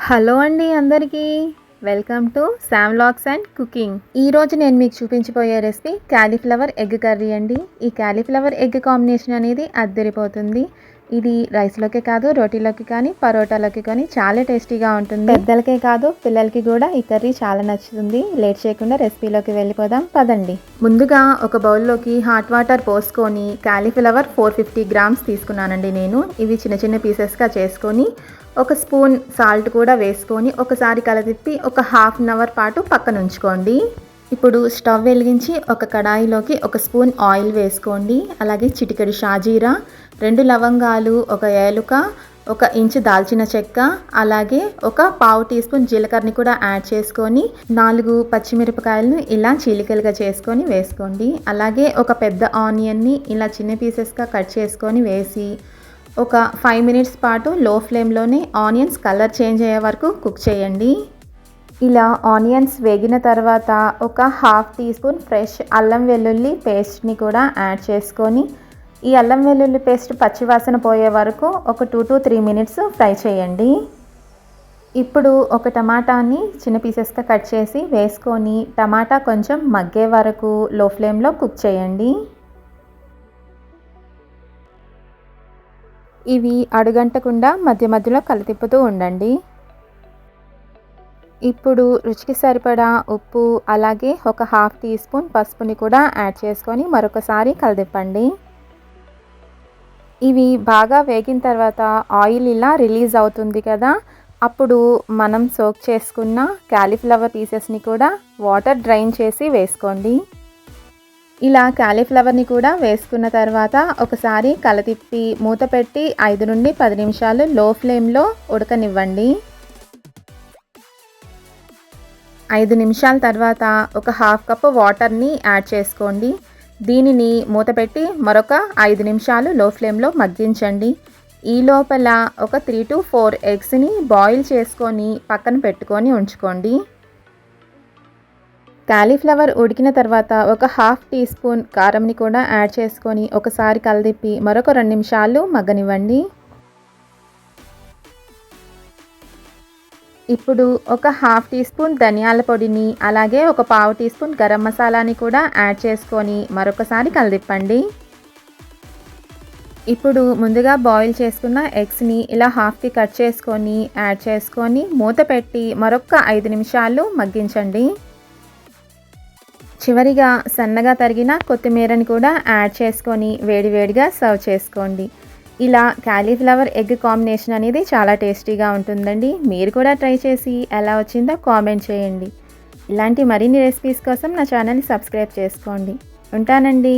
Hello అండి అందరికీ, welcome to Sam vlogs and cooking. ఈరోజు నేను మీకు చూపించబోయే రెసిపీ క్యాలీఫ్లవర్ ఎగ్ కర్రీ అండి. ఈ క్యాలీఫ్లవర్ ఎగ్ కాంబినేషన్ అనేది అద్దరిపోతుంది. ఇది రైస్లోకే కాదు, రోటీలోకి కానీ, పరోటాలోకి కానీ చాలా టేస్టీగా ఉంటుంది. పెద్దలకే కాదు, పిల్లలకి కూడా ఈ కర్రీ చాలా నచ్చుతుంది. లేట్ చేయకుండా రెసిపీలోకి వెళ్ళిపోదాం పదండి. ముందుగా ఒక బౌల్లోకి హాట్ వాటర్ పోసుకొని క్యాలీఫ్లవర్ 450 గ్రామ్స్ తీసుకున్నానండి నేను. ఇవి చిన్న చిన్న పీసెస్గా చేసుకొని ఒక స్పూన్ సాల్ట్ కూడా వేసుకొని ఒకసారి కలదిప్పి ఒక హాఫ్ అన్ అవర్ పాటు పక్కన ఉంచుకోండి. ఇప్పుడు స్టవ్ వెలిగించి ఒక కడాయిలోకి ఒక స్పూన్ ఆయిల్ వేసుకోండి. అలాగే చిటికెడు షాజీరా, 2 లవంగాలు, ఒక ఏలుక, 1 ఇంచు దాల్చిన చెక్క, అలాగే ఒక పావు టీ స్పూన్ జీలకర్రని కూడా యాడ్ చేసుకొని 4 పచ్చిమిరపకాయలను ఇలా చీలికలుగా చేసుకొని వేసుకోండి. అలాగే ఒక పెద్ద ఆనియన్ని ఇలా చిన్న పీసెస్గా కట్ చేసుకొని వేసి ఒక 5 మినిట్స్ పాటు లో ఫ్లేమ్లోనే ఆనియన్స్ కలర్ చేంజ్ అయ్యే వరకు కుక్ చేయండి. ఇలా ఆనియన్స్ వేగిన తర్వాత ఒక హాఫ్ టీ స్పూన్ ఫ్రెష్ అల్లం వెల్లుల్లి పేస్ట్ని కూడా యాడ్ చేసుకొని ఈ అల్లం వెల్లుల్లి పేస్ట్ పచ్చివాసన పోయే వరకు ఒక 2 to 3 మినిట్స్ ఫ్రై చేయండి. ఇప్పుడు ఒక టమాటాని చిన్న పీసెస్గా కట్ చేసి వేసుకొని టమాటా కొంచెం మగ్గే వరకు లో ఫ్లేమ్లో కుక్ చేయండి. ఇవి అడుగంటకుండా మధ్య మధ్యలో కలతిప్పుతూ ఉండండి. ఇప్పుడు రుచికి సరిపడా ఉప్పు, అలాగే ఒక హాఫ్ టీ స్పూన్ పసుపుని కూడా యాడ్ చేసుకొని మరొకసారి కలదిప్పండి. ఇవి బాగా వేగిన తర్వాత ఆయిల్ ఇలా రిలీజ్ అవుతుంది కదా, అప్పుడు మనం సోక్ చేసుకున్న క్యాలీఫ్లవర్ పీసెస్ని కూడా వాటర్ డ్రైన్ చేసి వేసుకోండి. ఇలా క్యాలీఫ్లవర్ని కూడా వేసుకున్న తర్వాత ఒకసారి కలతిప్పి మూత పెట్టి 5 నుండి 10 నిమిషాలు లో ఫ్లేమ్లో ఉడకనివ్వండి. 5 నిమిషాల తర్వాత ఒక హాఫ్ కప్ వాటర్ని యాడ్ చేసుకోండి. దీనిని మూత పెట్టి మరొక 5 నిమిషాలు లో ఫ్లేమ్లో మగ్గించండి. ఈ లోపల ఒక 3 to 4 ఎగ్స్ని బాయిల్ చేసుకొని పక్కన పెట్టుకొని ఉంచుకోండి. క్యాలీఫ్లవర్ ఉడికిన తర్వాత ఒక హాఫ్ టీ స్పూన్ కారంని కూడా యాడ్ చేసుకొని ఒకసారి కలదిప్పి మరొక 2 నిమిషాలు మగ్గనివ్వండి. ఇప్పుడు ఒక హాఫ్ టీ స్పూన్ ధనియాల పొడిని, అలాగే ఒక పావు టీ స్పూన్ గరం మసాలాని కూడా యాడ్ చేసుకొని మరొకసారి కలదిప్పండి. ఇప్పుడు ముందుగా బాయిల్ చేసుకున్న ఎగ్స్ని ఇలా హాఫ్కి కట్ చేసుకొని యాడ్ చేసుకొని మూత పెట్టి మరొక 5 నిమిషాలు మగ్గించండి. చివరిగా సన్నగా తరిగిన కొత్తిమీరని కూడా యాడ్ చేసుకొని వేడివేడిగా సర్వ్ చేసుకోండి. ఇలా క్యాలీఫ్లవర్ ఎగ్ కాంబినేషన్ అనేది చాలా టేస్టీగా ఉంటుందండి. మీరు కూడా ట్రై చేసి ఎలా వచ్చిందో కామెంట్ చేయండి. ఇలాంటి మరిన్ని రెసిపీస్ కోసం నా ఛానల్ని సబ్స్క్రైబ్ చేసుకోండి. ఉంటానండి.